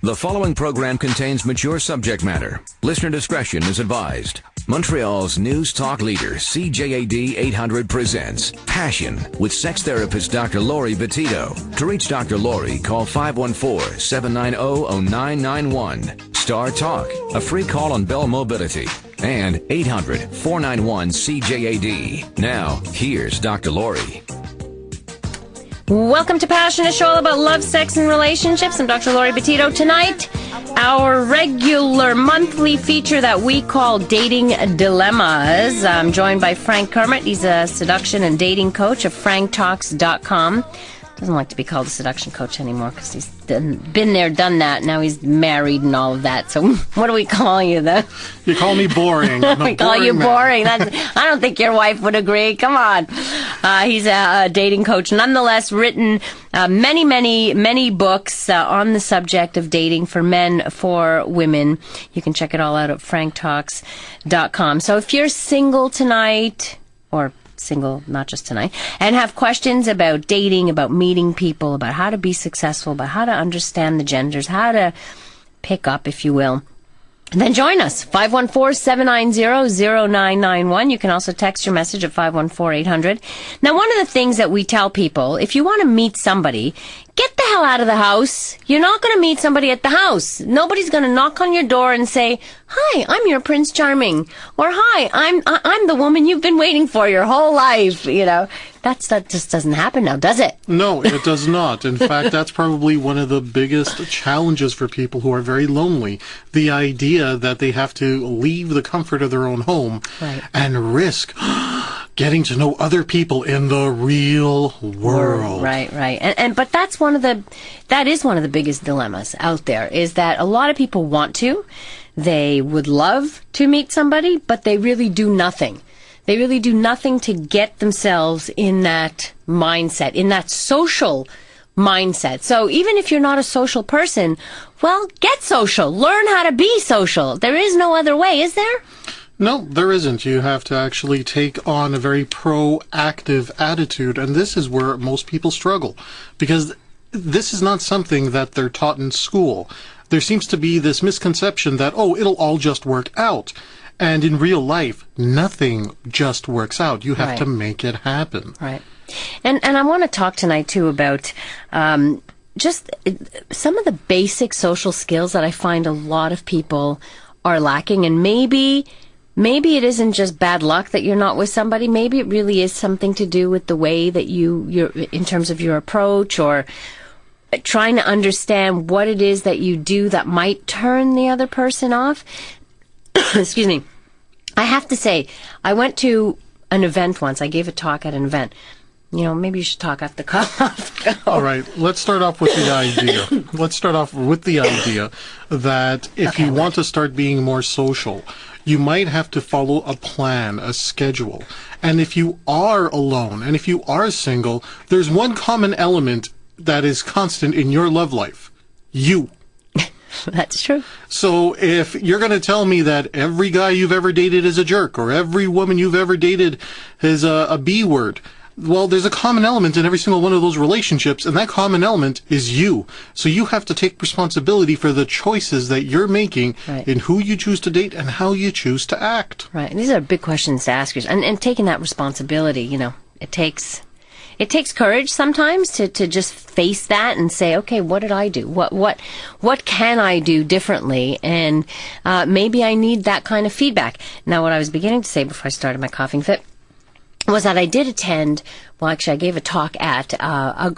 The following program contains mature subject matter. Listener discretion is advised. Montreal's news talk leader, CJAD 800 presents Passion with sex therapist Dr. Laurie Bettito. To reach Dr. Laurie, call 514-790-0991. Star Talk, a free call on Bell Mobility. And 800-491-CJAD. Now, here's Dr. Laurie. Welcome to Passion, a show all about love, sex, and relationships. I'm Dr. Laurie Bettito. Tonight, our regular monthly feature that we call Dating Dilemmas. I'm joined by Frank Kermit. He's a seduction and dating coach of franktalks.com. Doesn't like to be called a seduction coach anymore because he's been there, done that. Now he's married and all of that. So what do we call you then? You call me boring. We call you boring. I don't think your wife would agree. Come on. He's a dating coach. Nonetheless, written many books on the subject of dating for men, for women. You can check it all out at franktalks.com. So if you're single tonight, or single, not just tonight, and have questions about dating, about meeting people, about how to be successful, about how to understand the genders, how to pick up, if you will, then join us. 514-790-0991. You can also text your message at 514-800. Now, one of the things that we tell people, if you want to meet somebody, get the hell out of the house. You're not going to meet somebody at the house. Nobody's going to knock on your door and say, "Hi, I'm your Prince Charming," or "Hi, I'm the woman you've been waiting for your whole life." You know, that just doesn't happen now, does it? No, it does not. In fact, that's probably one of the biggest challenges for people who are very lonely. The idea that they have to leave the comfort of their own home and risk getting to know other people in the real world. Right. But that is one of the biggest dilemmas out there, is that a lot of people want to. They would love to meet somebody, but they really do nothing. They really do nothing to get themselves in that mindset, in that social mindset. So even if you're not a social person, well, get social. Learn how to be social. There is no other way, is there? No, there isn't. You have to actually take on a very proactive attitude, and this is where most people struggle, because this is not something that they're taught in school. There seems to be this misconception that, it'll all just work out. And in real life, nothing just works out. You have to make it happen. Right. And I want to talk tonight, too, about just some of the basic social skills that I find a lot of people are lacking. And maybe it isn't just bad luck that you're not with somebody. Maybe it really is something to do with the way that you're in terms of your approach, or trying to understand what it is that you do that might turn the other person off. Excuse me. I have to say, I went to an event once. I gave a talk at an event. You know, maybe you should talk off the cuff. All right, let's start off with the idea. That if you want to start being more social, you might have to follow a plan, a schedule. And if you are alone, and if you are single, there's one common element that is constant in your love life. You. That's true. So if you're going to tell me that every guy you've ever dated is a jerk, or every woman you've ever dated is a B word, well, there's a common element in every single one of those relationships, and that common element is you. So you have to take responsibility for the choices that you're making in who you choose to date and how you choose to act. Right. And these are big questions to ask yourself. And taking that responsibility, you know, it takes courage sometimes to just face that and say, okay, what did I do? What can I do differently? And maybe I need that kind of feedback. Now, what I was beginning to say before I started my coughing fit was that I did attend, well, actually, I gave a talk at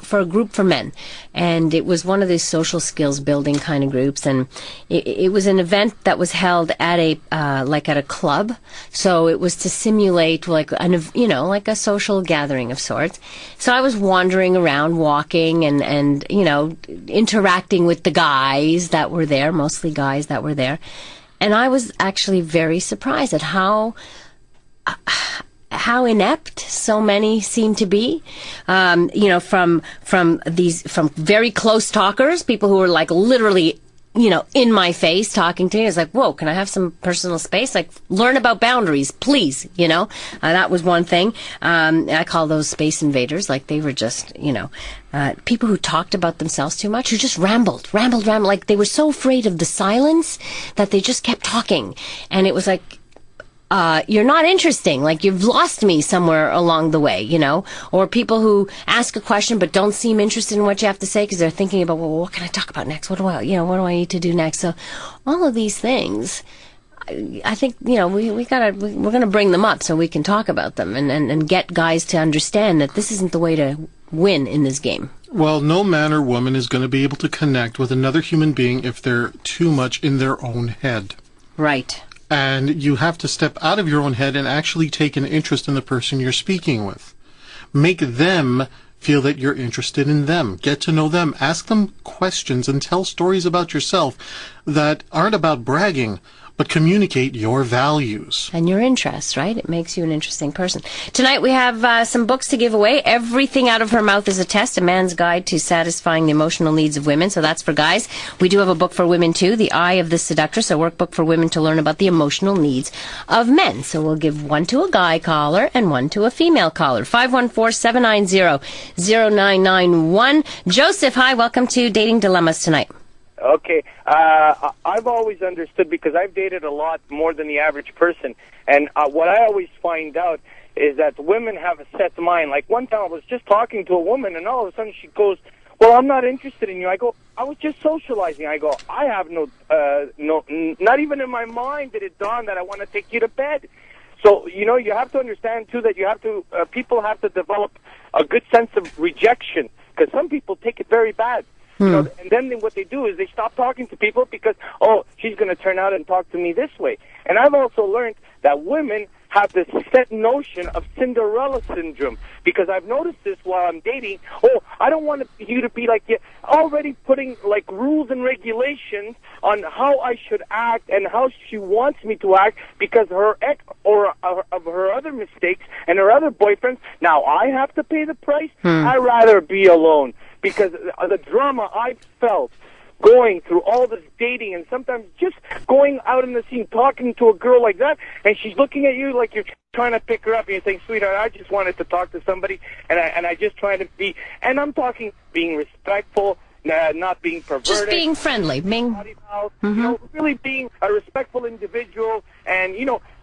for a group for men, and it was one of these social skills building kind of groups, and it was an event that was held at a at a club, so it was to simulate like a social gathering of sorts. So I was wandering around, walking, and interacting with the guys that were there, mostly guys that were there, and I was actually very surprised at how inept so many seem to be, from very close talkers, people who are like literally in my face talking to me. It's like, whoa, can I have some personal space? Like, learn about boundaries, please, that was one thing. I call those space invaders. Like, they were just, people who talked about themselves too much, who just rambled. Like, they were so afraid of the silence that they just kept talking. And it was like, you're not interesting. Like, you've lost me somewhere along the way, or people who ask a question but don't seem interested in what you have to say because they're thinking about, well, what can I talk about next? What do I need to do next? So all of these things, I think, we're going to bring them up so we can talk about them and get guys to understand that this isn't the way to win in this game. Well, no man or woman is going to be able to connect with another human being if they're too much in their own head. Right. And you have to step out of your own head and actually take an interest in the person you're speaking with. Make them feel that you're interested in them. Get to know them. Ask them questions and tell stories about yourself that aren't about bragging, but communicate your values. And your interests, right? It makes you an interesting person. Tonight we have some books to give away. Everything Out of Her Mouth is a Test, a man's guide to satisfying the emotional needs of women. So that's for guys. We do have a book for women too, The Eye of the Seductress, a workbook for women to learn about the emotional needs of men. So we'll give one to a guy caller and one to a female caller. 514-790-0991. Joseph, hi, welcome to Dating Dilemmas tonight. Okay. I've always understood, because I've dated a lot more than the average person, and what I always find out is that women have a set mind. Like, one time I was just talking to a woman, and all of a sudden she goes, well, I'm not interested in you. I go, I was just socializing. I go, I have not even in my mind did it dawn that I want to take you to bed. So, you have to understand, too, that you have to, people have to develop a good sense of rejection, because some people take it very bad. And then what they do is they stop talking to people because, oh, she's going to turn out and talk to me this way. And I've also learned that women have this set notion of Cinderella syndrome, because I've noticed this while I'm dating. Oh, I don't want you to be like you, already putting like rules and regulations on how I should act and how she wants me to act because her ex or of her other mistakes and her other boyfriends. Now I have to pay the price. I'd rather be alone. Because the drama I felt going through all this dating and sometimes just going out in the scene, talking to a girl like that, and she's looking at you like you're trying to pick her up, and you're saying, sweetheart, I just wanted to talk to somebody, and I just trying to be, and I'm talking being respectful, not being perverted. Just being friendly. Really being a respectful individual, and,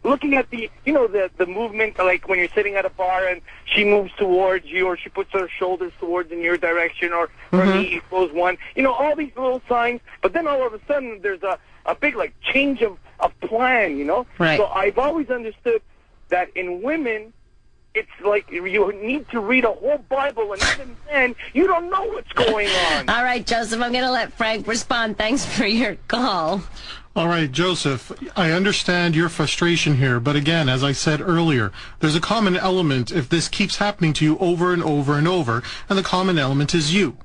looking at the movement, like when you're sitting at a bar and she moves towards you, or she puts her shoulders towards in your direction, or her knee equals one, all these little signs, but then all of a sudden there's a big, like, change of plan, Right. So I've always understood that in women, it's like you need to read a whole Bible, and even then, you don't know what's going on. All right, Joseph, I'm going to let Frank respond. Thanks for your call. All right, Joseph, I understand your frustration here, but again, as I said earlier, there's a common element if this keeps happening to you over and over and over, and the common element is you.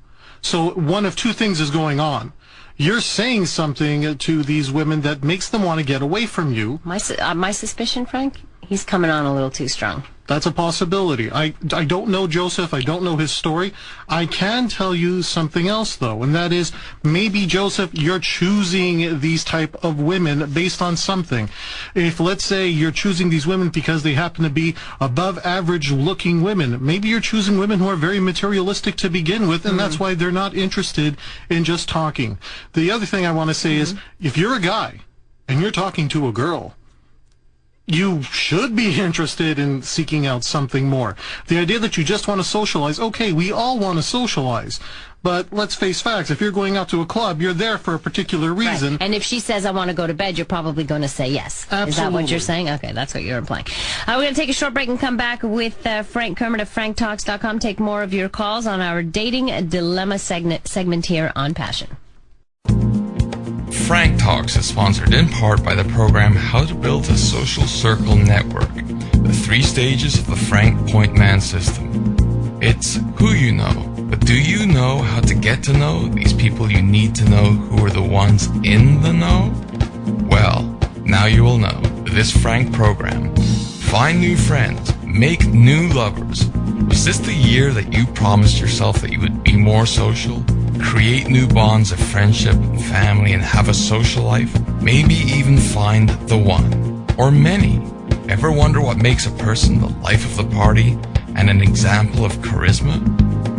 So one of two things is going on. You're saying something to these women that makes them want to get away from you. My suspicion, Frank, he's coming on a little too strong. That's a possibility. I don't know Joseph. I don't know his story. I can tell you something else, though, and that is maybe, Joseph, you're choosing these type of women based on something. If, let's say, you're choosing these women because they happen to be above average looking women, maybe you're choosing women who are very materialistic to begin with, and that's why they're not interested in just talking. The other thing I want to say is, if you're a guy and you're talking to a girl, you should be interested in seeking out something more. The idea that you just want to socialize, okay, we all want to socialize. But let's face facts. If you're going out to a club, you're there for a particular reason. Right. And if she says, I want to go to bed, you're probably going to say yes. Absolutely. Is that what you're saying? Okay, that's what you're implying. We're going to take a short break and come back with Frank Kermit of franktalks.com. Take more of your calls on our Dating Dilemma segment here on Passion. Frank Talks is sponsored in part by the program How to Build a Social Circle Network, the 3 stages of the Frank Point Man system. It's who you know, but do you know how to get to know these people you need to know who are the ones in the know? Well, now you will know with this Frank program. Find new friends, make new lovers. Was this the year that you promised yourself that you would be more social? create new bonds of friendship and family, and have a social life, maybe even find the one, or many. Ever wonder what makes a person the life of the party and an example of charisma?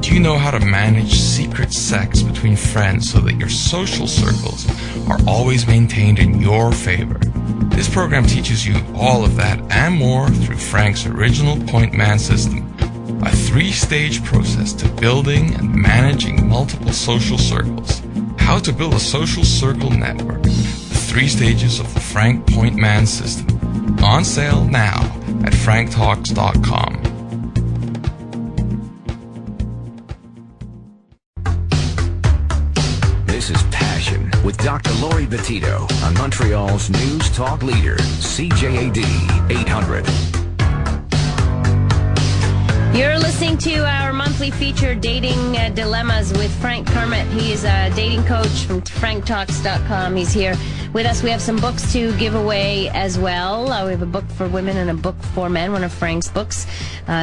Do you know how to manage secret sex between friends so that your social circles are always maintained in your favor? This program teaches you all of that and more through Frank's original Point Man system, a 3-stage process to building and managing multiple social circles. How to build a social circle network, the 3 stages of the Frank Point Man system. On sale now at franktalks.com. This is Passion with Dr. Laurie Betito on Montreal's news talk leader, CJAD 800. You're listening to our monthly feature, Dating Dilemmas with Frank Kermit. He is a dating coach from franktalks.com. He's here with us. We have some books to give away as well. We have a book for women and a book for men, one of Frank's books.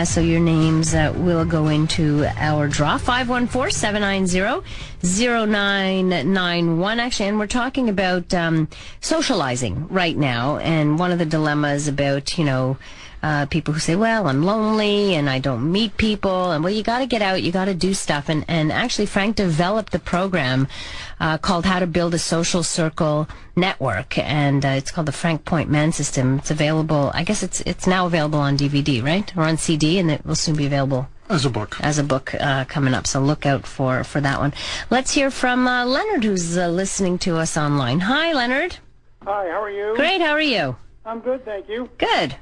So your names will go into our draw, 514-790-0991, actually. And we're talking about socializing right now. And one of the dilemmas about, people who say, well, I'm lonely and I don't meet people. And, well, you got to get out. You got to do stuff. And actually, Frank developed a program called How to Build a Social Circle Network. And it's called the Frank Point Man System. It's available. I guess it's now available on DVD, right? Or on CD, and it will soon be available as a book. Coming up. So look out for that one. Let's hear from Leonard, who's listening to us online. Hi, Leonard. Hi, how are you? Great. How are you? I'm good, thank you. Good.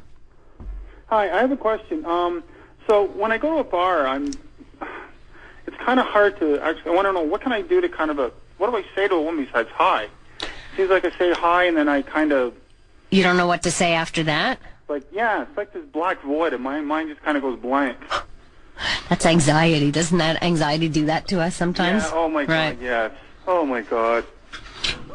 Hi, I have a question. So when I go to a bar, it's kind of hard to actually. I want to know what can I do to what do I say to a woman besides hi? Seems like I say hi and then I kind of. You don't know what to say after that? It's like this black void, and my mind just kind of goes blank. That's anxiety. Doesn't that anxiety do that to us sometimes? Yeah. Oh my God. Yes. Oh my God.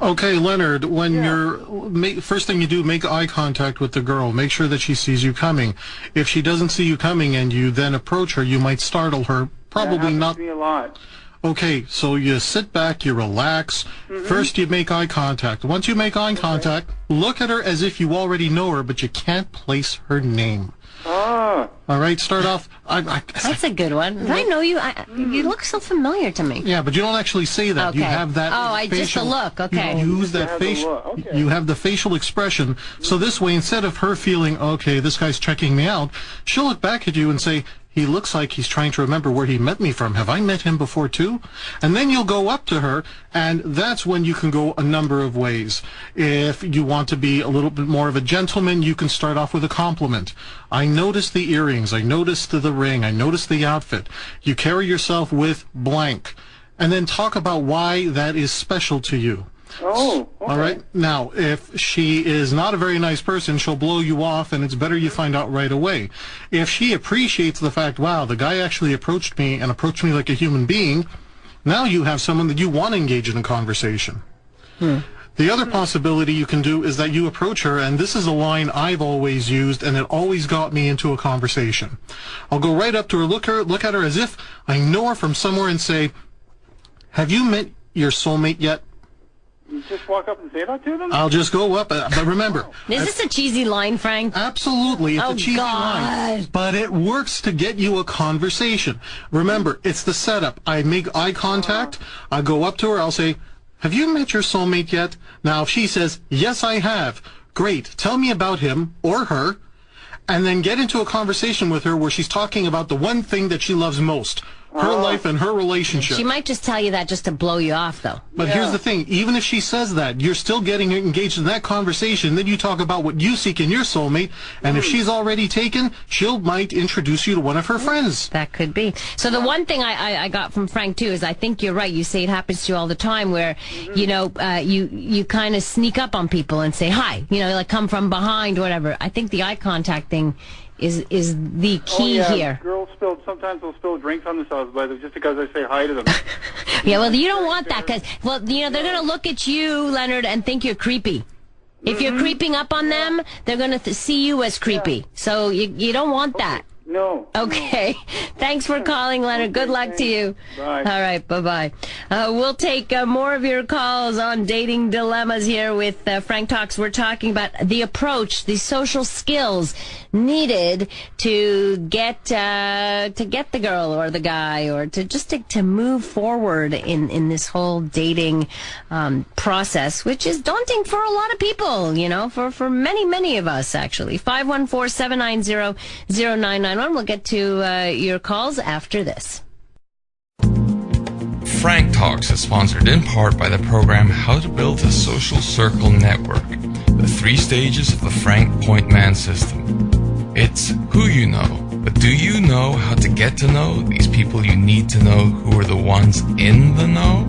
Okay, Leonard, when first thing you do, make eye contact with the girl. Make sure that she sees you coming. If she doesn't see you coming and you then approach her, you might startle her. Probably not. To me a lot. Okay, so you sit back, you relax. First, you make eye contact. Once you make eye contact, look at her as if you already know her, but you can't place her name. Ah. All right, start off. That's a good one. I know you. You look so familiar to me. Yeah, but you don't actually say that. Okay. You have that. Just a look. Okay. You use that facial. Okay. You have the facial expression. So this way, instead of her feeling, okay, this guy's checking me out, she'll look back at you and say, he looks like he's trying to remember where he met me from. Have I met him before too? And then you'll go up to her, and that's when you can go a number of ways. If you want to be a little bit more of a gentleman, you can start off with a compliment. I noticed the earrings. I noticed the ring. I noticed the outfit. You carry yourself with blank. And then talk about why that is special to you. Oh, okay. All right. Now, if she is not a very nice person, she'll blow you off, and it's better you find out right away. If she appreciates the fact, wow, the guy actually approached me like a human being, now you have someone that you want to engage in a conversation. The other possibility you can do is that you approach her, and this is a line I've always used, and it always got me into a conversation. I'll go right up to her, look at her as if I know her from somewhere, and say, have you met your soulmate yet? You just walk up and say that to them? I'll just go up, but remember... Is this a cheesy line, Frank? Absolutely, it's a cheesy line. But it works to get you a conversation. Remember, it's the setup. I make eye contact, I go up to her, I'll say, have you met your soulmate yet? Now, if she says, yes, I have, great, tell me about him or her, and then get into a conversation with her where she's talking about the one thing that she loves most. Her life and her relationship. She might just tell you that just to blow you off, though. But here's the thing. Even if she says that, you're still getting engaged in that conversation. Then you talk about what you seek in your soulmate. And if she's already taken, might introduce you to one of her friends. That could be. So the one thing I got from Frank, too, is I think you're right. You say it happens to you all the time where, you kind of sneak up on people and say, hi, like come from behind, whatever. I think the eye contact thing is the key here. Girls sometimes they'll spill drinks on themselves just because I say hi to them. Yeah, well, you don't want that because, they're going to look at you, Leonard, and think you're creepy. If you're creeping up on them, they're going to see you as creepy. So you don't want that. No. Okay. Thanks for calling, Leonard. Good luck to you. Bye. All right. Bye-bye. We'll take more of your calls on dating dilemmas here with Frank Talks. We're talking about the approach, the social skills needed to get the girl or the guy, or to move forward in this whole dating process, which is daunting for a lot of people, for many of us, actually. 514-790-0991. We'll get to your calls after this. Frank Talks is sponsored in part by the program How to Build a Social Circle Network, the 3 stages of the Frank Point Man system. It's who you know, but do you know how to get to know these people you need to know who are the ones in the know?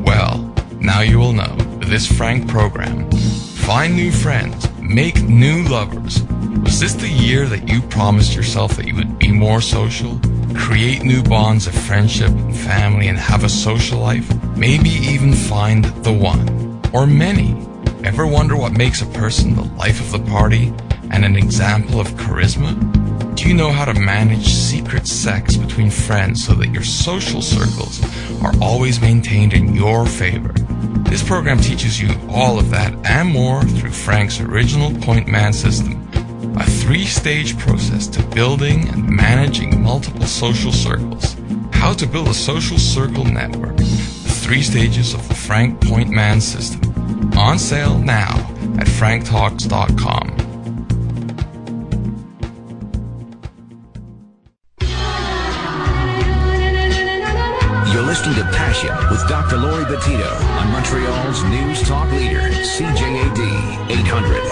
Well, now you will know with this Frank program. Find new friends, make new lovers. Was this the year that you promised yourself that you would be more social? Create new bonds of friendship and family and have a social life? Maybe even find the one, or many. Ever wonder what makes a person the life of the party and an example of charisma? Do you know how to manage secret sex between friends so that your social circles are always maintained in your favor? This program teaches you all of that and more through Frank's original Point Man system, a 3-stage process to building and managing multiple social circles. How to build a social circle network, the 3 stages of the Frank Point Man system. On sale now at franktalks.com. You're listening to Passion with Dr. Laurie Betito on Montreal's news talk leader, CJAD 800.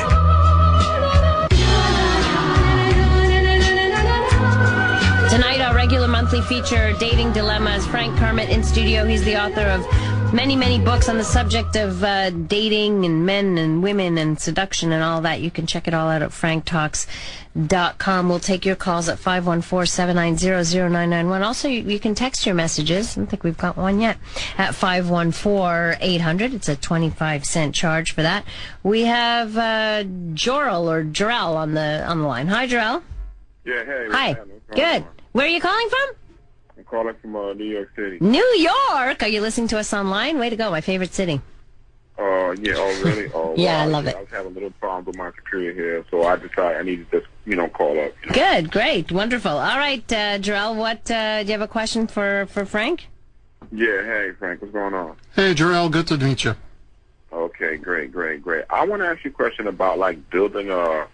Tonight, our regular monthly feature, Dating Dilemmas. Frank Kermit in studio. He's the author of many books on the subject of dating and men and women and seduction and all that. You can check it all out at franktalks.com. We'll take your calls at 514-790-0991. Also, you can text your messages. I don't think we've got one yet. At 514-800. It's a 25-cent charge for that. We have Jorel on the line. Hi, Jorel. Yeah, hey. Hi. Good. Where are you calling from? I'm calling from New York City. New York? Are you listening to us online? Way to go. My favorite city. Yeah, oh, really? Oh, yeah, wow. I love it. I was having a little problem with my computer here, so I decided I needed to just, call up. Good, great, wonderful. All right, Jarrell, do you have a question for Frank? Yeah, hey, Frank, what's going on? Hey, Jarrell, good to meet you. Okay, great. I want to ask you a question about, building a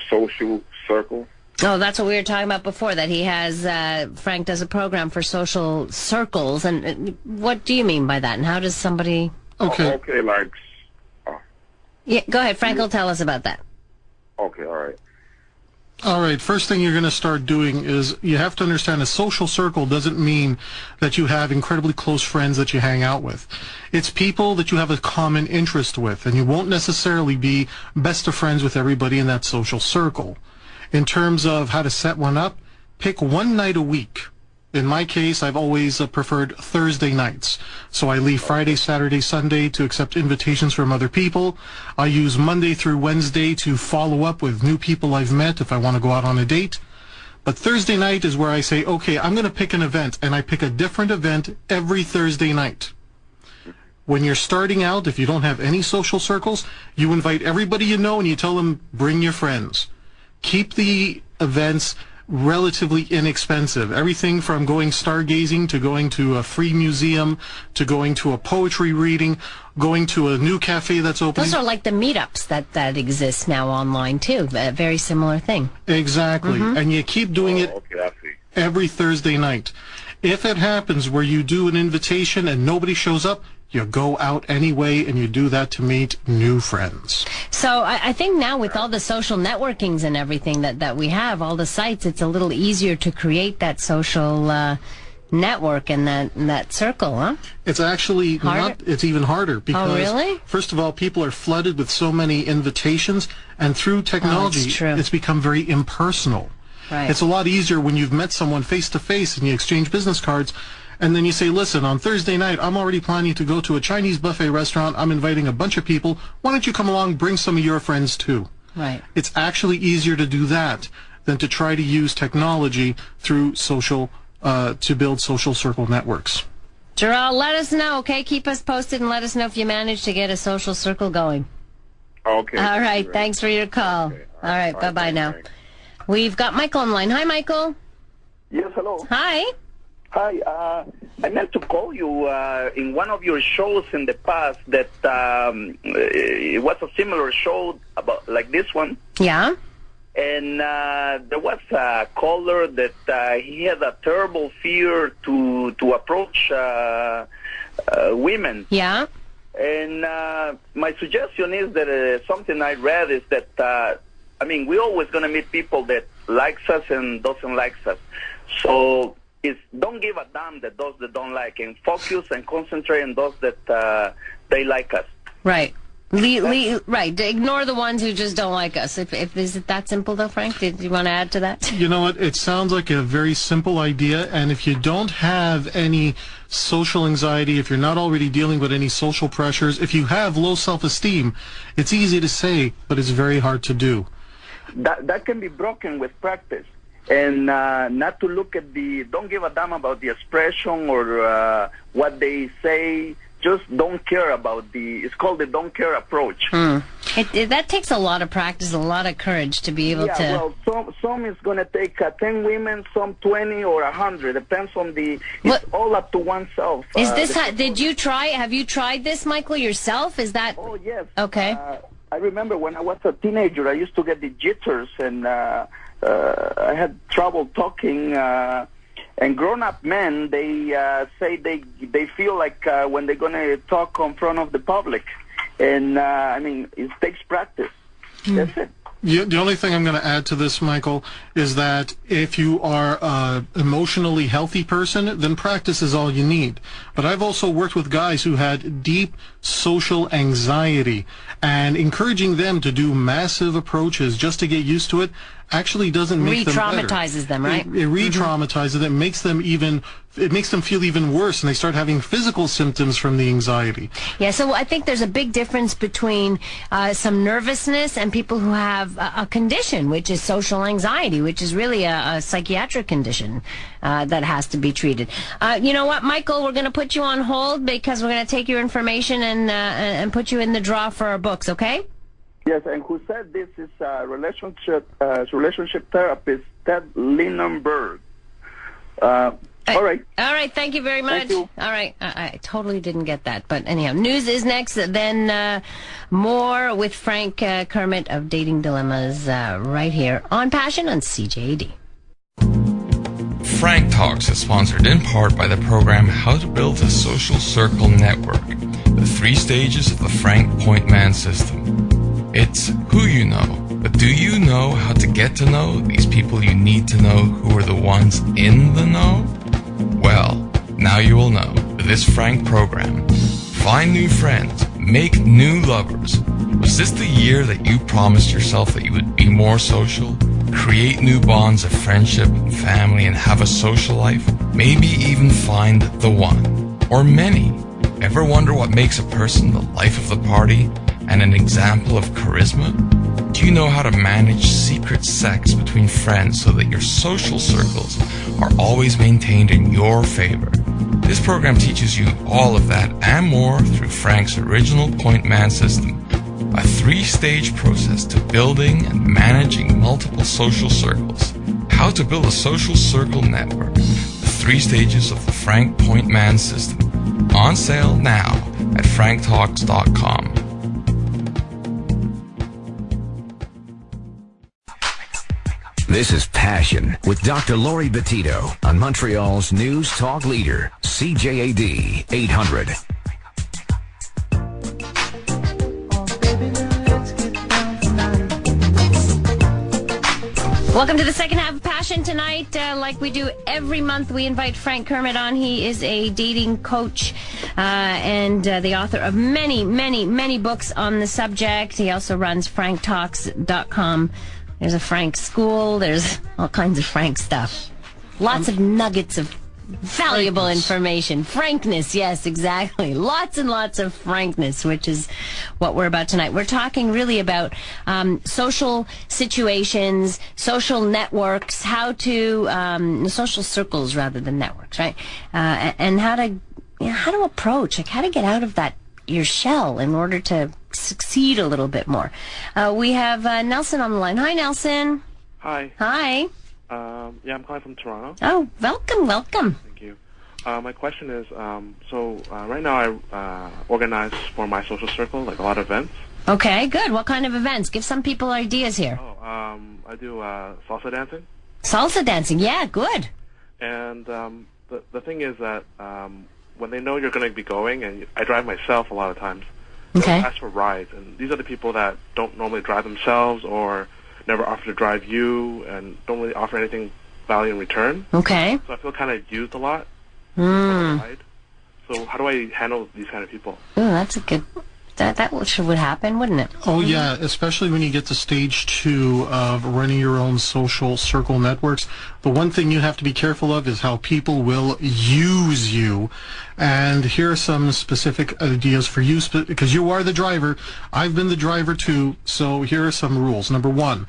social circle. Oh, that's what we were talking about before, that he has, Frank does a program for social circles. And what do you mean by that? And how does somebody... Okay. Yeah, go ahead. Frank will tell us about that. Okay, all right. All right, first thing you're going to start doing is you have to understand a social circle doesn't mean that you have incredibly close friends that you hang out with. It's people that you have a common interest with, and you won't necessarily be best of friends with everybody in that social circle. In terms of how to set one up, pick one night a week. In my case, I've always preferred Thursday nights. So I leave Friday, Saturday, Sunday to accept invitations from other people. I use Monday through Wednesday to follow up with new people I've met if I want to go out on a date. But Thursday night is where I say, okay, I'm going to pick an event, and I pick a different event every Thursday night. When you're starting out, if you don't have any social circles, you invite everybody you know and you tell them, bring your friends. Keep the events relatively inexpensive. Everything from going stargazing to going to a free museum to going to a poetry reading, going to a new cafe that's opening. Those are like the meetups that exist now online too. A very similar thing. Exactly. And you keep doing it I see. every Thursday night. If it happens where you do an invitation and nobody shows up, you go out anyway, and you do that to meet new friends. So I think now with all the social networkings and everything that we have, all the sites, it's a little easier to create that social network and that circle, huh? It's actually it's even harder because, really? First of all, people are flooded with so many invitations, and through technology, it's become very impersonal. Right. It's a lot easier when you've met someone face to face and you exchange business cards. And then you say, listen, on Thursday night, I'm already planning to go to a Chinese buffet restaurant. I'm inviting a bunch of people. Why don't you come along, bring some of your friends too? Right. It's actually easier to do that than to try to use technology through social, to build social circle networks. Gerald, let us know, okay? Keep us posted and let us know if you manage to get a social circle going. Okay. All right. Thanks for your call. Okay. All right. Bye-bye now. We've got Michael on line. Hi, Michael. Yes, hello. Hi. Hi, I meant to call you in one of your shows in the past that it was a similar show about like this one. Yeah. And there was a caller that he had a terrible fear to approach women. Yeah. And my suggestion is that something I read is that, we're always going to meet people that likes us and doesn't like us. So don't give a damn that those that don't like, and focus and concentrate on those that they like us. Right. Right. Ignore the ones who just don't like us. Is it that simple, though, Frank? Did you want to add to that? You know what? It sounds like a very simple idea, and if you don't have any social anxiety, if you're not already dealing with any social pressures, if you have low self-esteem, it's easy to say, but it's very hard to do. That can be broken with practice. And not to look at don't give a damn about the expression or what they say. Just don't care about it's called the don't care approach. That takes a lot of practice, a lot of courage to be able to... Yeah, well, some is going to take 10 women, some 20 or 100. Depends on it's all up to oneself. Is this have you tried this, Michael, yourself? Is that... Oh, yes. Okay. I remember when I was a teenager, I used to get the jitters, and I had trouble talking. And grown-up men, they say they feel like when they're going to talk in front of the public. And, it takes practice. That's it. The only thing I'm going to add to this, Michael, is that if you are an emotionally healthy person, then practice is all you need. But I've also worked with guys who had deep social anxiety, and encouraging them to do massive approaches just to get used to it actually doesn't make them better. Re-traumatizes them, right? It re-traumatizes them, makes them feel even worse, and they start having physical symptoms from the anxiety. Yeah, so I think there's a big difference between some nervousness and people who have a condition, which is social anxiety, which is really a psychiatric condition that has to be treated. You know what, Michael, we're going to put you on hold because we're going to take your information and put you in the draw for our books, okay? Yes, and who said this is relationship therapist Ted Lindenberg. All right. All right, thank you very much. Thank you. All right, I totally didn't get that. But anyhow, news is next, then more with Frank Kermit of Dating Dilemmas right here on Passion on CJAD. Frank Talks is sponsored in part by the program How to Build a Social Circle Network, the 3 stages of the Frank Point Man system. It's who you know, but do you know how to get to know these people you need to know who are the ones in the know? Well, now you will know with this Frank program. Find new friends, make new lovers. Was this the year that you promised yourself that you would be more social? Create new bonds of friendship and family and have a social life? Maybe even find the one, or many. Ever wonder what makes a person the life of the party and an example of charisma? Do you know how to manage secret sex between friends so that your social circles are always maintained in your favor? This program teaches you all of that and more through Frank's original Point Man system, a 3-stage process to building and managing multiple social circles. How to build a social circle network, the 3 stages of the Frank Point Man system. On sale now at franktalks.com. This is Passion with Dr. Laurie Bettito on Montreal's News Talk Leader, CJAD 800. Welcome to the second half of Passion tonight. Like we do every month, we invite Frank Kermit on. He is a dating coach and the author of many, many, many books on the subject. He also runs franktalks.com. There's a Frank school. There's all kinds of Frank stuff. Lots of nuggets of valuable information. Frankness, yes, exactly. Lots and lots of frankness, which is what we're about tonight. We're talking really about social situations, social networks, how to social circles rather than networks, right? And how to approach, like how to get out of your shell in order to succeed a little bit more. We have Nelson on the line. Hi, Nelson. Hi. Hi. Yeah, I'm calling from Toronto. Oh, welcome. Thank you. My question is, right now I organize for my social circle, like a lot of events. Okay, good. What kind of events? Give some people ideas here. I do salsa dancing. Salsa dancing, yeah, good. And the thing is that when they know you're going to be going, and I drive myself a lot of times, okay, they'll ask for rides. And these are the people that don't normally drive themselves or never offer to drive you and don't really offer anything value in return. Okay. So I feel kind of used a lot. Ride. So how do I handle these kind of people? Oh, that's a good... That would happen, wouldn't it? Oh, yeah, especially when you get to stage 2 of running your own social circle networks. The one thing you have to be careful of is how people will use you. And here are some specific ideas for you, because you are the driver. I've been the driver too, so here are some rules. Number 1,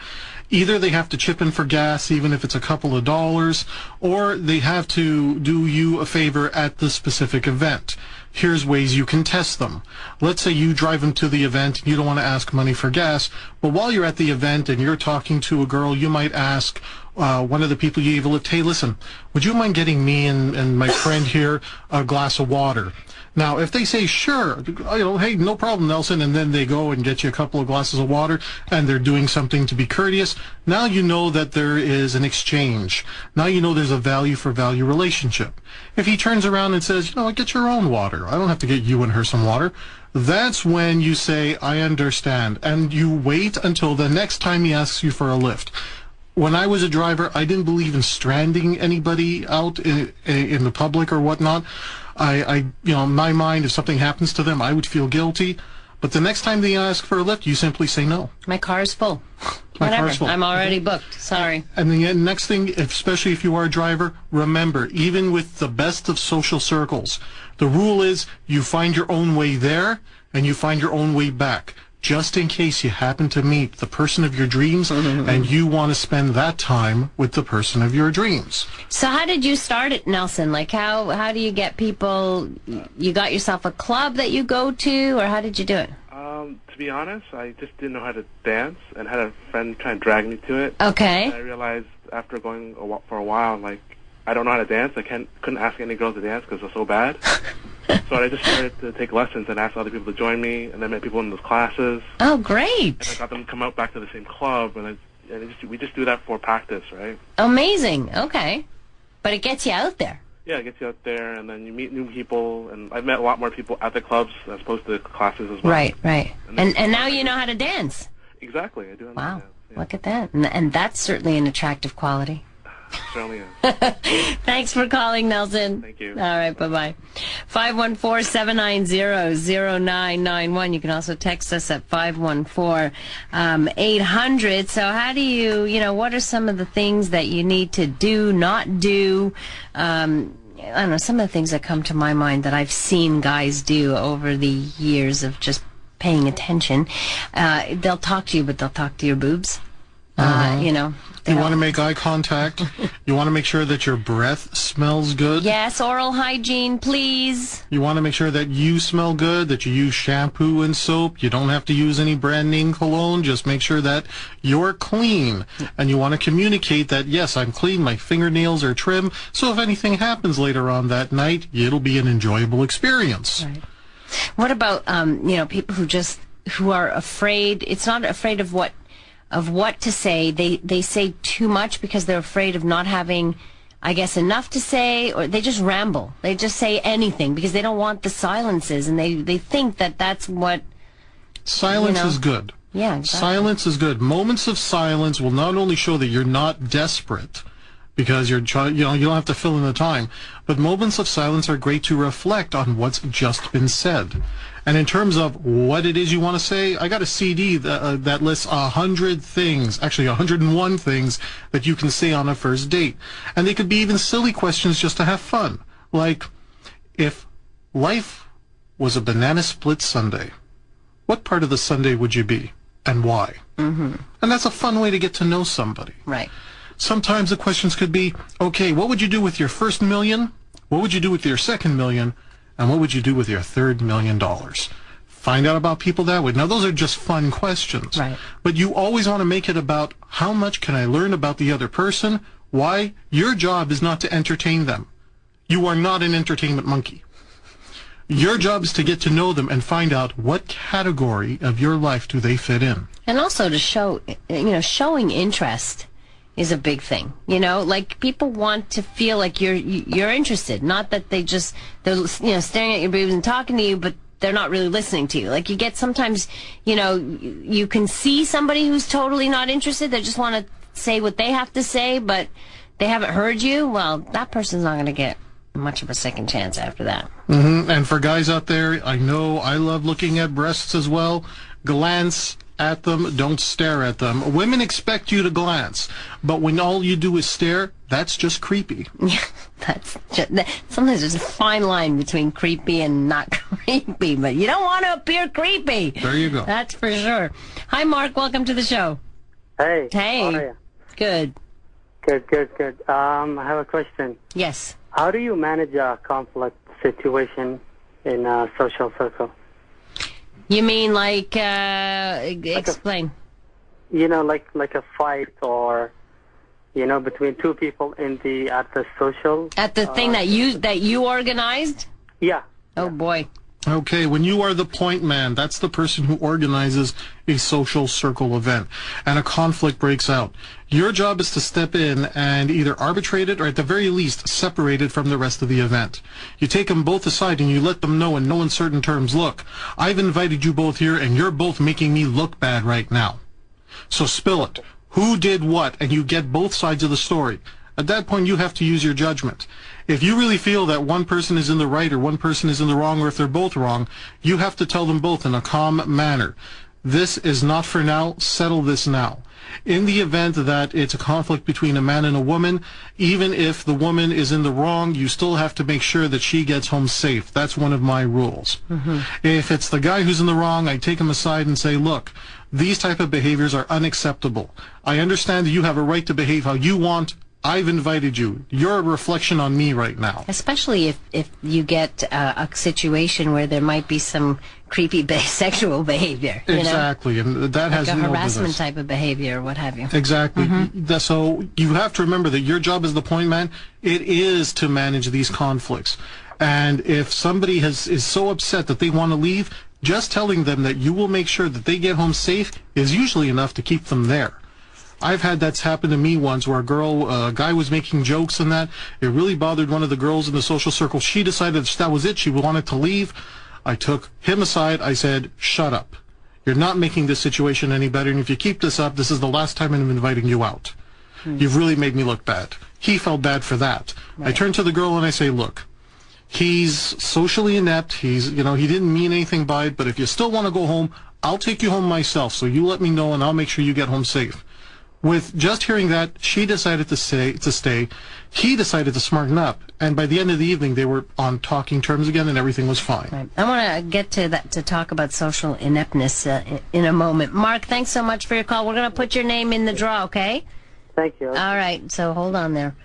either they have to chip in for gas, even if it's a couple of dollars, or they have to do you a favor at the specific event. Here's ways you can test them. Let's say you drive them to the event and you don't want to ask money for gas, but while you're at the event and you're talking to a girl, you might ask one of the people you gave a lift, hey, listen, would you mind getting me and my friend here a glass of water? Now, if they say, sure, hey, no problem, Nelson, and then they go and get you a couple of glasses of water, and they're doing something to be courteous, now you know that there is an exchange. Now you know there's a value-for-value relationship. If he turns around and says, get your own water, I don't have to get you and her some water, that's when you say, I understand, and you wait until the next time he asks you for a lift. When I was a driver, I didn't believe in stranding anybody out in the public or whatnot. In my mind, if something happens to them, I would feel guilty. But the next time they ask for a lift, you simply say no. My car's full. My car's full. I'm already booked. Sorry. And the next thing, especially if you are a driver, remember, even with the best of social circles, the rule is you find your own way there and you find your own way back. Just in case you happen to meet the person of your dreams and you want to spend that time with the person of your dreams. So how did you start it, Nelson? Like how do you get people, you got yourself a club that you go to, or how did you do it? To be honest, I just didn't know how to dance and had a friend try and drag me to it. Okay. And I realized after going for a while, like, I don't know how to dance. I couldn't ask any girls to dance because they're so bad. So I just started to take lessons and ask other people to join me, and then met people in those classes. Oh, great! And I got them to come out back to the same club, and we just do that for practice, right? Amazing. Okay, but it gets you out there. Yeah, it gets you out there, and then you meet new people, and I've met a lot more people at the clubs as opposed to the classes as well. Right. And now you know how to dance. Exactly, I do. Wow, dance, yeah. Look at that, and that's certainly an attractive quality. Certainly is. Thanks for calling, Nelson. Thank you. All right, bye-bye. 514-790-0991. You can also text us at 514-800. So how do you, what are some of the things that you need to do, not do? I don't know, some of the things that come to my mind that I've seen guys do over the years of just paying attention. They'll talk to you, but they'll talk to your boobs. You want to make eye contact. You want to make sure that your breath smells good. Yes, oral hygiene, please. You want to make sure that you smell good, that you use shampoo and soap. You don't have to use any brand name cologne. Just make sure that you're clean. And you want to communicate that, yes, I'm clean, my fingernails are trim, so if anything happens later on that night, it'll be an enjoyable experience. Right. What about, people who are afraid, it's not afraid of what to say. They say too much because they're afraid of not having, I guess, enough to say, or they just ramble. They just say anything because they don't want the silences, and they think that that's what... Silence is good. Yeah, exactly. Silence is good. Moments of silence will not only show that you're not desperate, because you don't have to fill in the time. But moments of silence are great to reflect on what's just been said. And in terms of what it is you want to say, I got a CD that lists 100 things, actually 101 things that you can say on a first date. And they could be even silly questions just to have fun. Like, if life was a banana split sundae, what part of the sundae would you be and why? Mm-hmm. And that's a fun way to get to know somebody. Right. Sometimes the questions could be, okay, what would you do with your first million? What would you do with your second million? And what would you do with your $3 million? Find out about people that way. Now, those are just fun questions. Right. But you always want to make it about how much can I learn about the other person? Why? Your job is not to entertain them. You are not an entertainment monkey. Your job is to get to know them and find out what category of your life do they fit in. And also to show, showing interest is a big thing. Like people want to feel like you're interested, not that they're staring at your boobs and talking to you, but they're not really listening to you. Like you get sometimes, you can see somebody who's totally not interested. They just want to say what they have to say, but they haven't heard you. Well, that person's not going to get much of a second chance after that. Mm-hmm. And for guys out there, I know I love looking at breasts as well. Glance at them, don't stare at them. Women expect you to glance, but when all you do is stare, that's just creepy. Yeah, sometimes there's a fine line between creepy and not creepy, but you don't want to appear creepy. There you go. That's for sure. Hi, Mark. Welcome to the show. Hey. Hey. How are you? Good. Good. I have a question. Yes. How do you manage a conflict situation in a social circle? You mean like explain? Like a fight or, between two people at the social. At the thing that you organized? Yeah. Oh boy. Okay, when you are the point man, that's the person who organizes a social circle event, and a conflict breaks out. Your job is to step in and either arbitrate it or at the very least separate it from the rest of the event. You take them both aside and you let them know in no uncertain terms, look, I've invited you both here and you're both making me look bad right now. So spill it. Who did what? And you get both sides of the story. At that point, you have to use your judgment. If you really feel that one person is in the right or one person is in the wrong, or if they're both wrong, you have to tell them both in a calm manner. This is not for now. Settle this now. In the event that it's a conflict between a man and a woman, even if the woman is in the wrong, you still have to make sure that she gets home safe. That's one of my rules. Mm-hmm. If it's the guy who's in the wrong, I take him aside and say, look, these type of behaviors are unacceptable. I understand that you have a right to behave how you want. I've invited you. You're a reflection on me right now. Especially if you get a situation where there might be some creepy sexual behavior. Exactly, and that has like a no harassment business. type of behavior or what have you. Exactly. Mm-hmm. So you have to remember that your job as the point man, it is to manage these conflicts. And if somebody is so upset that they want to leave, just telling them that you will make sure that they get home safe is usually enough to keep them there. I've had that's happened to me once where a guy was making jokes and that. It really bothered one of the girls in the social circle. She decided that was it. She wanted to leave. I took him aside. I said, shut up. You're not making this situation any better. And if you keep this up, this is the last time I'm inviting you out. You've really made me look bad. He felt bad for that. Right. I turn to the girl and I say, look, he's socially inept. He didn't mean anything by it. But if you still want to go home, I'll take you home myself. So you let me know and I'll make sure you get home safe. With just hearing that, she decided to stay. He decided to smarten up. And by the end of the evening, they were on talking terms again, and everything was fine. Right. I want to get to that to talk about social ineptness in a moment. Mark, thanks so much for your call. We're going to put your name in the draw, okay? Thank you. All right. So hold on there.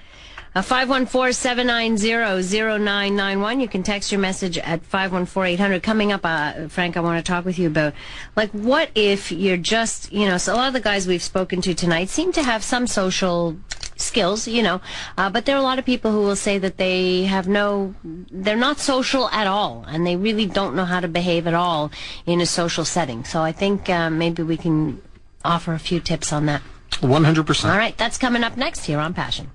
514-790-0991. You can text your message at 514-800. Coming up, Frank, I want to talk with you about, like, what if you're just, so a lot of the guys we've spoken to tonight seem to have some social skills, but there are a lot of people who will say that they're not social at all, and they really don't know how to behave at all in a social setting. So I think maybe we can offer a few tips on that. 100%. All right. That's coming up next here on Passion.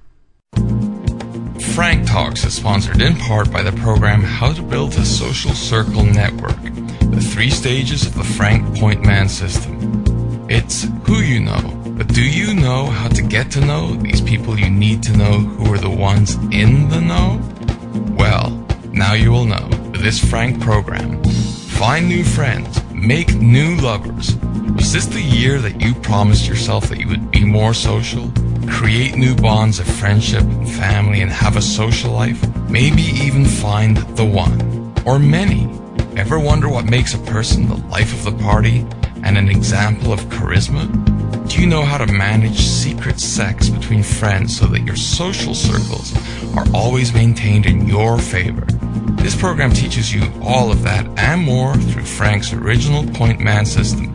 Frank Talks is sponsored in part by the program How to Build a Social Circle Network, the 3 stages of the Frank Point Man system. It's who you know, But do you know how to get to know these people you need to know who are the ones in the know? Well, now you will know with this Frank program. Find new friends, make new lovers. Was this the year that you promised yourself that you would be more social? Create new bonds of friendship and family and have a social life? Maybe even find the one, or many. Ever wonder what makes a person the life of the party and an example of charisma? Do you know how to manage secret sex between friends so that your social circles are always maintained in your favor? This program teaches you all of that and more through Frank's original Point Man system,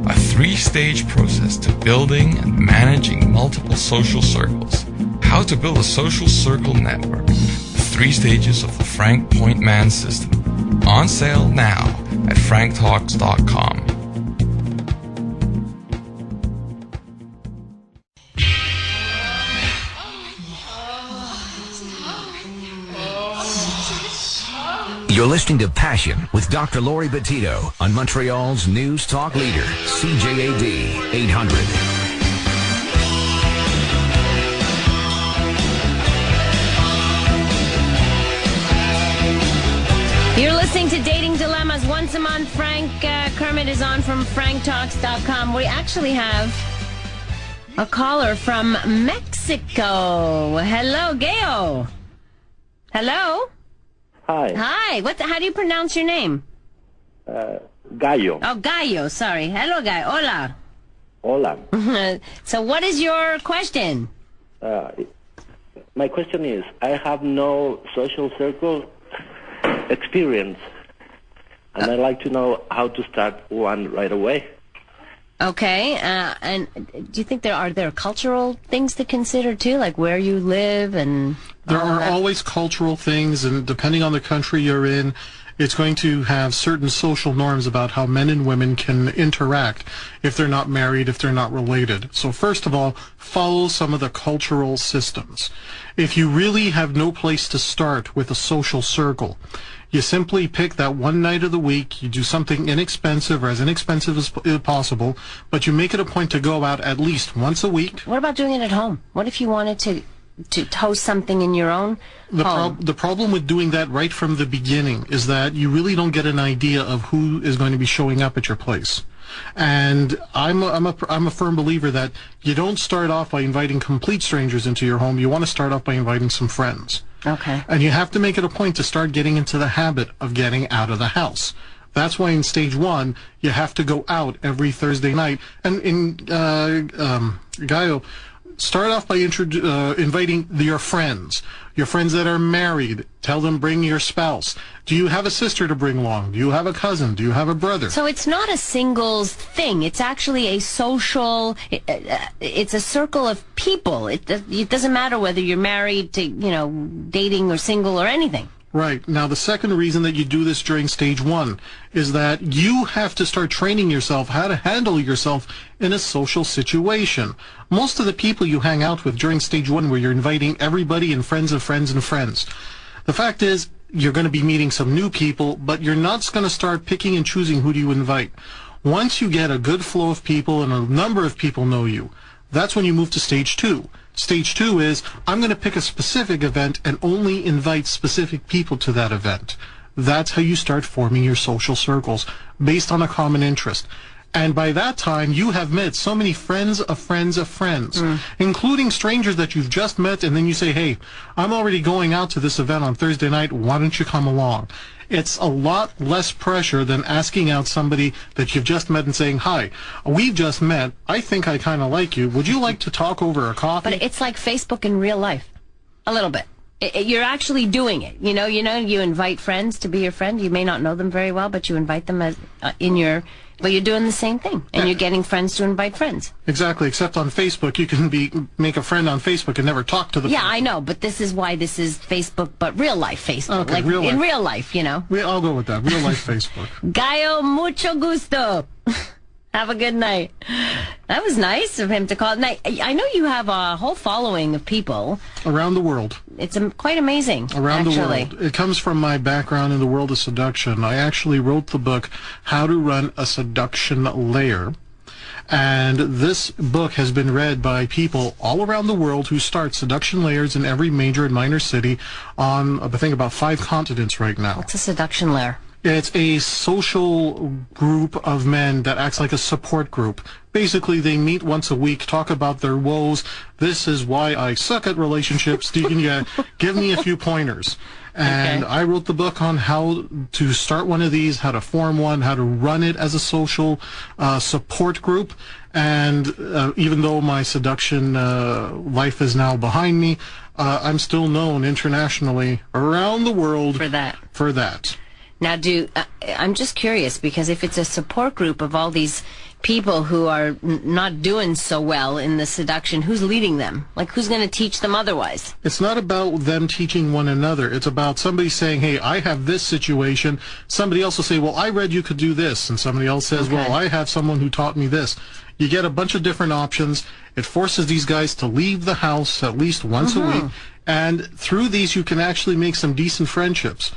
a 3-stage process to building and managing multiple social circles. How to build a social circle network. The 3 stages of the Frank Point Man system. On sale now at franktalks.com. You're listening to Passion with Dr. Laurie Bettito on Montreal's News Talk Leader, CJAD 800. You're listening to Dating Dilemmas. Once a month, Frank Kermit is on from franktalks.com. We actually have a caller from Mexico. Hello, Gayo. Hello? Hi. Hi. How do you pronounce your name? Gallo. Oh, Gallo. Sorry. Hello, Gallo. Hola. Hola. So what is your question? My question is, I have no social circle experience, and I'd like to know how to start one right away. Okay. And do you think there are cultural things to consider, too? Like where you live and... There are always cultural things, and depending on the country you're in, it's going to have certain social norms about how men and women can interact if they're not married, if they're not related. So first of all, follow some of the cultural systems. If you really have no place to start with a social circle, you simply pick that one night of the week, you do something inexpensive or as inexpensive as possible, but you make it a point to go out at least once a week. What about doing it at home? What if you wanted to host something in your own home? The problem with doing that right from the beginning is that you really don't get an idea of who is going to be showing up at your place. And I'm a firm believer that you don't start off by inviting complete strangers into your home. You want to start off by inviting some friends. Okay. And you have to make it a point to start getting into the habit of getting out of the house. That's why in stage 1, you have to go out every Thursday night. And in Gallo, start off by inviting your friends that are married. Tell them bring your spouse. Do you have a sister to bring along? Do you have a cousin? Do you have a brother? So it's not a singles thing. It's actually a social, it's a circle of people. It doesn't matter whether you're married to, dating or single or anything. Right. Now, the second reason that you do this during stage 1 is that you have to start training yourself how to handle yourself in a social situation. Most of the people you hang out with during stage 1, where you're inviting everybody and friends of friends and friends, the fact is you're going to be meeting some new people, but you're not going to start picking and choosing who do you invite. Once you get a good flow of people and a number of people know you, that's when you move to stage 2. Stage 2 is, I'm going to pick a specific event and only invite specific people to that event. That's how you start forming your social circles, based on a common interest. And by that time, you have met so many friends of friends of friends, including strangers that you've just met, and then you say, hey, I'm already going out to this event on Thursday night, why don't you come along? It's a lot less pressure than asking out somebody that you've just met and saying, hi, we've just met, I think I kind of like you, would you like to talk over a coffee? But it's like Facebook in real life, a little bit. You're actually doing it. You invite friends to be your friend. You may not know them very well, but you invite them as but you're doing the same thing, and you're getting friends to invite friends. Exactly, except on Facebook, you can make a friend on Facebook and never talk to the Yeah, friend. I know, but this is why this is Facebook, but real life Facebook. Okay, like real life. In real life, I'll go with that, real life Facebook. Gallo, mucho gusto. Have a good night. That was nice of him to call. Now, I know you have a whole following of people. Around the world. It's quite amazing, Around actually. the world. It comes from my background in the world of seduction. I actually wrote the book, How to Run a Seduction Layer. And this book has been read by people all around the world who start seduction layers in every major and minor city on, I think, about 5 continents right now. What's a seduction layer? It's a social group of men that acts like a support group. Basically, they meet once a week, talk about their woes. This is why I suck at relationships. Deacon, give me a few pointers. And I wrote the book on how to start one of these, how to form one, how to run it as a social support group. And even though my seduction life is now behind me, I'm still known internationally around the world for that. Now, I'm just curious, because if it's a support group of all these people who are not doing so well in the seduction, who's leading them? Like, who's going to teach them otherwise? It's not about them teaching one another. It's about somebody saying, hey, I have this situation. Somebody else will say, well, I read you could do this. And somebody else says, well, I have someone who taught me this. You get a bunch of different options. It forces these guys to leave the house at least once a week. And through these, you can actually make some decent friendships.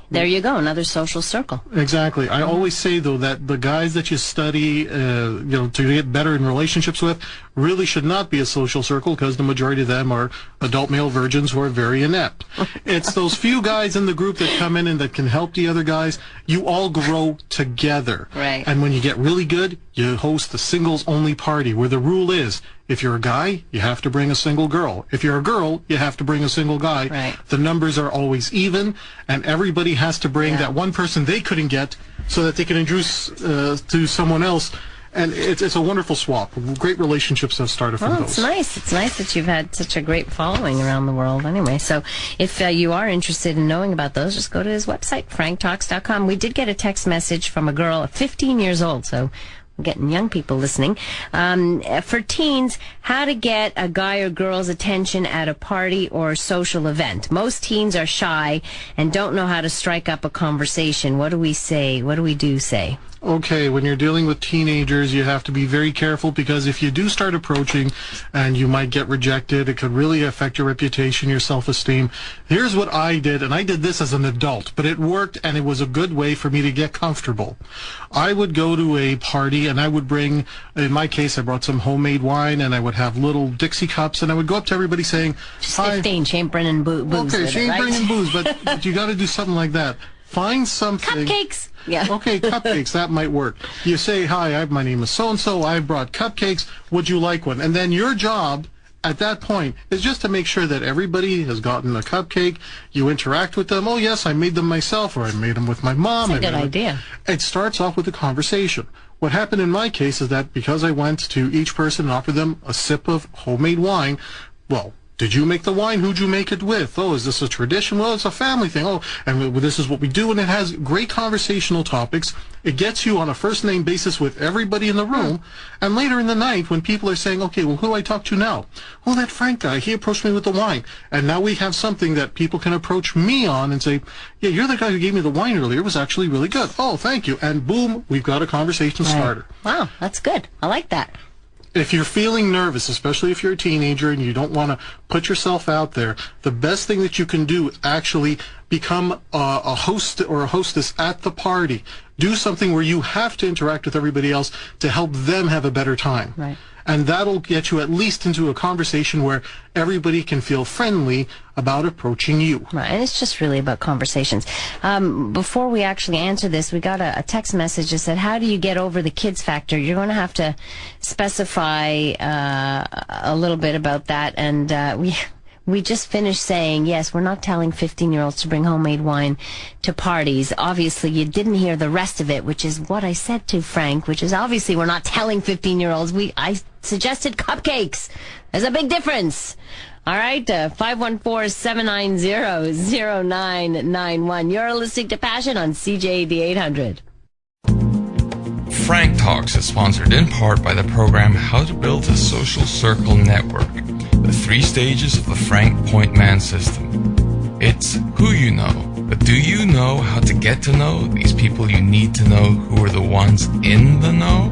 There you go, another social circle. Exactly. I always say, though, that the guys that you study, to get better in relationships with, really should not be a social circle, because the majority of them are adult male virgins who are very inept. It's those few guys in the group that come in and that can help the other guys. You all grow together. Right. And when you get really good, you host a singles-only party, where the rule is, if you're a guy, you have to bring a single girl. If you're a girl, you have to bring a single guy. Right. The numbers are always even, and everybody has to bring that one person they couldn't get so that they can introduce to someone else. And it's a wonderful swap. Great relationships have started from those. It's nice. It's nice that you've had such a great following around the world anyway. So if you are interested in knowing about those, just go to his website, franktalks.com. We did get a text message from a girl, 15 years old, so we're getting young people listening. For teens, how to get a guy or girl's attention at a party or social event. Most teens are shy and don't know how to strike up a conversation. What do we say? What do we do say? Okay, when you're dealing with teenagers, you have to be very careful, because if you do start approaching and you might get rejected, it could really affect your reputation, your self-esteem. Here's what I did, and I did this as an adult, but it worked, and it was a good way for me to get comfortable. I would go to a party, and I would bring, in my case, I brought some homemade wine, and I would have little Dixie cups, and I would go up to everybody saying, She's 15, she ain't bringing booze. Okay, she ain't bringing booze, but you got to do something like that. Find something. Cupcakes. Yeah. Okay, cupcakes. That might work. You say, hi, my name is so-and-so. I brought cupcakes. Would you like one? And then your job at that point is just to make sure that everybody has gotten a cupcake. You interact with them. Oh, yes, I made them myself, or I made them with my mom. That's a good idea. It starts off with a conversation. What happened in my case is that because I went to each person and offered them a sip of homemade wine, well, did you make the wine? Who'd you make it with? Oh, is this a tradition? Well, it's a family thing. Oh, and this is what we do. And it has great conversational topics. It gets you on a first-name basis with everybody in the room. And later in the night, when people are saying, okay, well, who do I talk to now? Well, that Frank guy, he approached me with the wine. And now we have something that people can approach me on and say, yeah, you're the guy who gave me the wine earlier. It was actually really good. Oh, thank you. And boom, we've got a conversation starter. Wow, that's good. I like that. If you're feeling nervous, especially if you're a teenager and you don't want to put yourself out there, the best thing that you can do is actually become a host or a hostess at the party. Do something where you have to interact with everybody else to help them have a better time. Right. And that'll get you at least into a conversation where everybody can feel friendly about approaching you. Right, and it's just really about conversations. Before we actually answer this, we got a text message that said, how do you get over the kids factor? You're going to have to specify a little bit about that. And we just finished saying, yes, we're not telling 15-year-olds to bring homemade wine to parties. Obviously, you didn't hear the rest of it, which is what I said to Frank, which is obviously we're not telling 15-year-olds. I suggested cupcakes. There's a big difference. All right, 514-790-0991. You're listening to Passion on CJAD 800. Frank Talks is sponsored in part by the program How to Build a Social Circle Network, the 3 stages of the Frank Point Man system. It's who you know, but do you know how to get to know these people you need to know who are the ones in the know?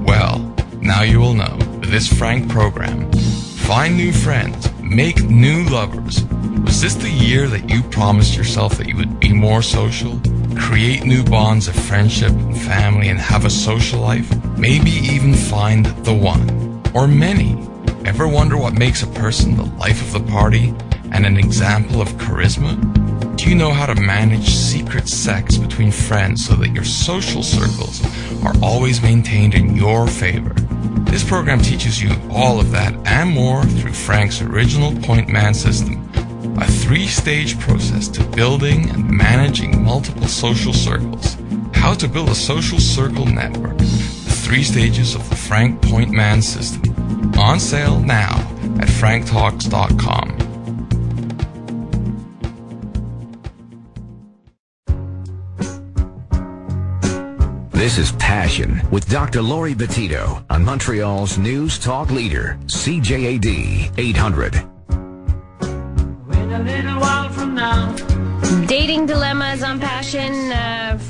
Well, now you will know with this Frank program. Find new friends, make new lovers. Was this the year that you promised yourself that you would be more social? create new bonds of friendship and family, and have a social life, maybe even find the one, or many. Ever wonder what makes a person the life of the party and an example of charisma? Do you know how to manage secret sex between friends so that your social circles are always maintained in your favor? This program teaches you all of that and more through Frank's original Point Man system, a 3-stage process to building and managing multiple social circles. How to build a social circle network, the 3 stages of the Frank Point Man system. On sale now at franktalks.com. This is Passion with Dr. Laurie Betito on Montreal's News Talk Leader, CJAD 800. In a little while from now. Dating dilemmas on Passion.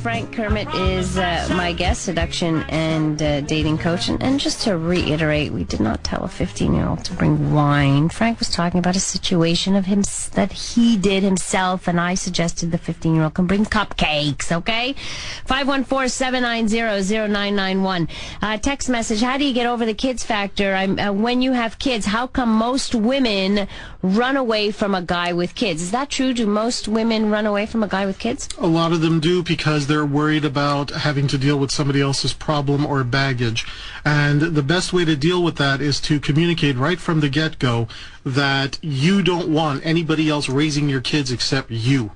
Frank Kermit is my guest, seduction and dating coach. And just to reiterate, we did not tell a 15-year-old to bring wine. Frank was talking about a situation of him that he did himself, and I suggested the 15-year-old can bring cupcakes, okay? 514-790-0991. Text message, how do you get over the kids factor? When you have kids, how come most women run away from a guy with kids? Is that true? Do most women run away from a guy with kids? A lot of them do, because they're worried about having to deal with somebody else's problem or baggage. And the best way to deal with that is to communicate right from the get-go that you don't want anybody else raising your kids except you.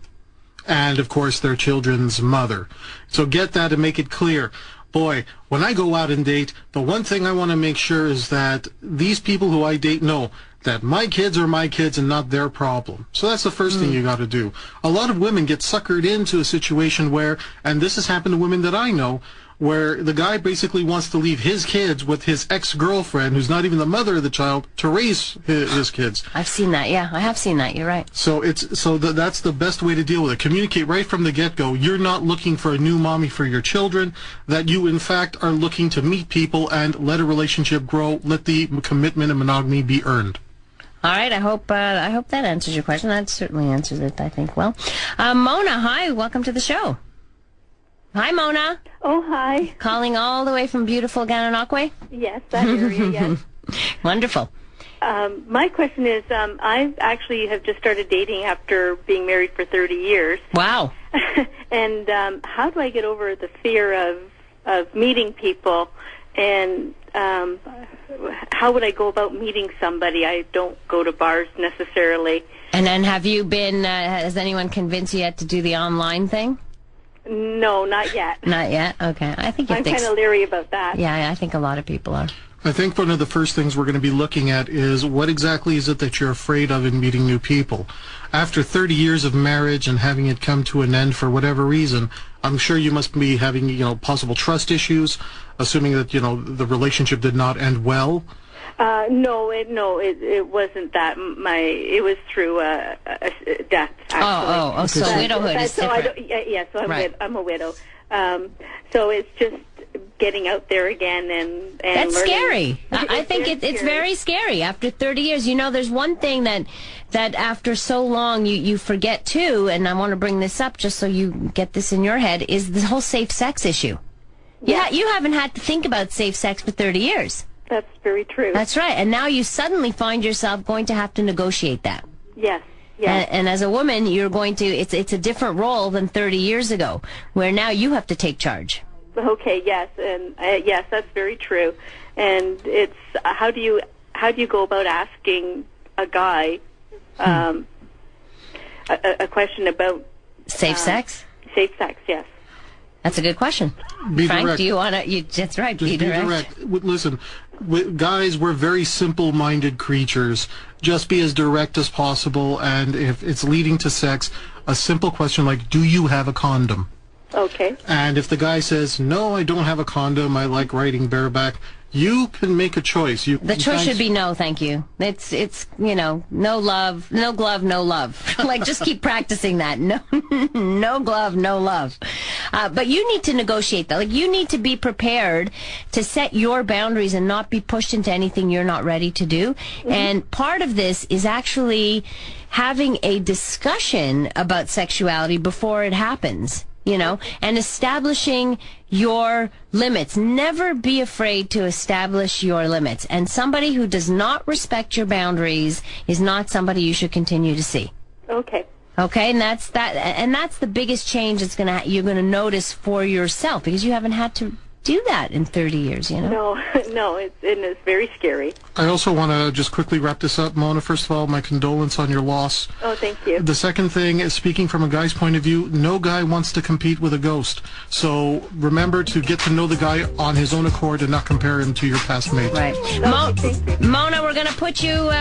And, of course, their children's mother. So get that and make it clear. Boy, when I go out and date, the one thing I want to make sure is that these people who I date know that my kids are my kids and not their problem. So that's the first thing you got to do. A lot of women get suckered into a situation where, and this has happened to women that I know, where the guy basically wants to leave his kids with his ex-girlfriend, who's not even the mother of the child, to raise his kids. I've seen that, yeah. I have seen that. You're right. So that's the best way to deal with it. Communicate right from the get-go. You're not looking for a new mommy for your children, that you, in fact, are looking to meet people and let a relationship grow, let the commitment and monogamy be earned. All right, I hope that answers your question. That certainly answers it, I think, well. Mona, hi, welcome to the show. Hi, Mona. Oh, hi. Calling all the way from beautiful Gananoque? Yes, that area, yes. Wonderful. My question is, I actually have just started dating after being married for 30 years. Wow. And how do I get over the fear of meeting people, and how would I go about meeting somebody? I don't go to bars necessarily. And then have you been, has anyone convinced you yet to do the online thing? No, not yet. Not yet? Okay. I think I'm kind of leery about that. Yeah, I think a lot of people are. I think one of the first things we're going to be looking at is what exactly is it that you're afraid of in meeting new people. After 30 years of marriage and having it come to an end for whatever reason, I'm sure you must be having, possible trust issues, assuming that, the relationship did not end well. No, it wasn't that. It was through a death, actually. So widowhood is different. I'm a widow. So it's just getting out there again and that's learning. Scary. I think it's very scary. After 30 years, there's one thing that after so long you forget too, and I want to bring this up just so you get this in your head, is the whole safe sex issue. Yeah, you haven't had to think about safe sex for 30 years. That's very true. That's right. And now you suddenly find yourself going to have to negotiate that. Yes. And as a woman, you're going to, it's a different role than 30 years ago, where now you have to take charge. Okay, yes, and yes, that's very true. And it's how do you go about asking a guy a question about safe sex? Safe sex, yes. That's a good question. Be Frank, direct. do you want to? That's right. Just be direct. Listen, guys, we're very simple-minded creatures. Just be as direct as possible, and if it's leading to sex, a simple question like, do you have a condom? Okay. And if the guy says, no, I don't have a condom, I like riding bareback, you can make a choice. The choice should be no, thank you. It's no love, no glove, no love. Like, just keep practicing that. No glove, no love. But you need to negotiate that. Like, you need to be prepared to set your boundaries and not be pushed into anything you're not ready to do. Mm-hmm. And part of this is actually having a discussion about sexuality before it happens. and establishing your limits. Never be afraid to establish your limits. And somebody who does not respect your boundaries is not somebody you should continue to see. Okay. Okay, and that's the biggest change you're gonna notice for yourself, because you haven't had to do that in 30 years, No, it's very scary. I also want to just quickly wrap this up, Mona. First of all, my condolence on your loss. Oh, thank you. The second thing is, speaking from a guy's point of view, no guy wants to compete with a ghost. So remember to get to know the guy on his own accord and not compare him to your past mate. Right. Mona, we're going to put you,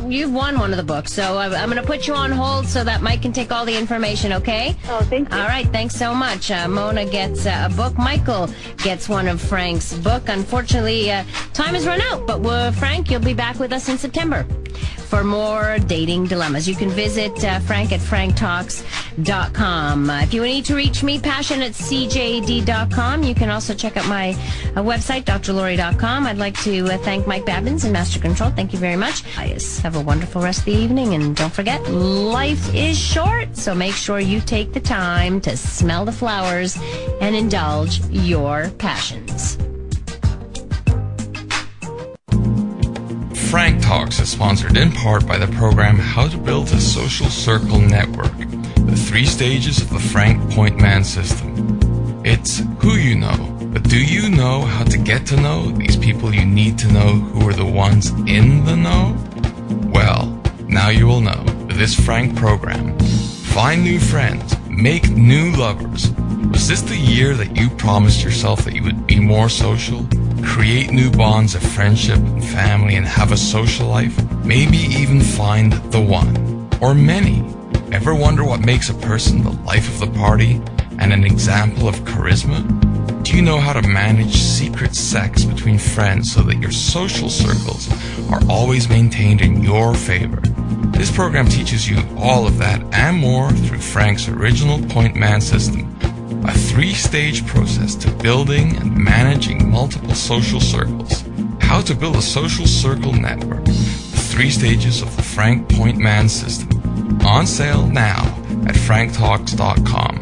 you've won one of the books, so I'm going to put you on hold so that Mike can take all the information, okay? Oh, thank you. All right, thanks so much. Mona gets a book. Michael gets one of Frank's book. Unfortunately, time has run out, but Frank, you'll be back with us in September for more dating dilemmas. You can visit Frank at franktalks.com. If you need to reach me, passion@cjd.com. You can also check out my website, drlaurie.com. I'd like to thank Mike Babbins in Master Control. Thank you very much. Have a wonderful rest of the evening, and don't forget, life is short, so make sure you take the time to smell the flowers and indulge your passions. Frank Talks is sponsored in part by the program How to Build a Social Circle Network, the 3 stages of the Frank Point Man system. It's who you know, but do you know how to get to know these people you need to know who are the ones in the know? Well, now you will know with this Frank program. Find new friends, make new lovers. Was this the year that you promised yourself that you would be more social? Create new bonds of friendship and family and have a social life? Maybe even find the one, or many. Ever wonder what makes a person the life of the party and an example of charisma? Do you know how to manage secret sex between friends so that your social circles are always maintained in your favor? This program teaches you all of that and more through Frank's original Point Man system, a 3-stage process to building and managing multiple social circles. How to build a social circle network, the 3 stages of the Frank Point Man system. On sale now at franktalks.com.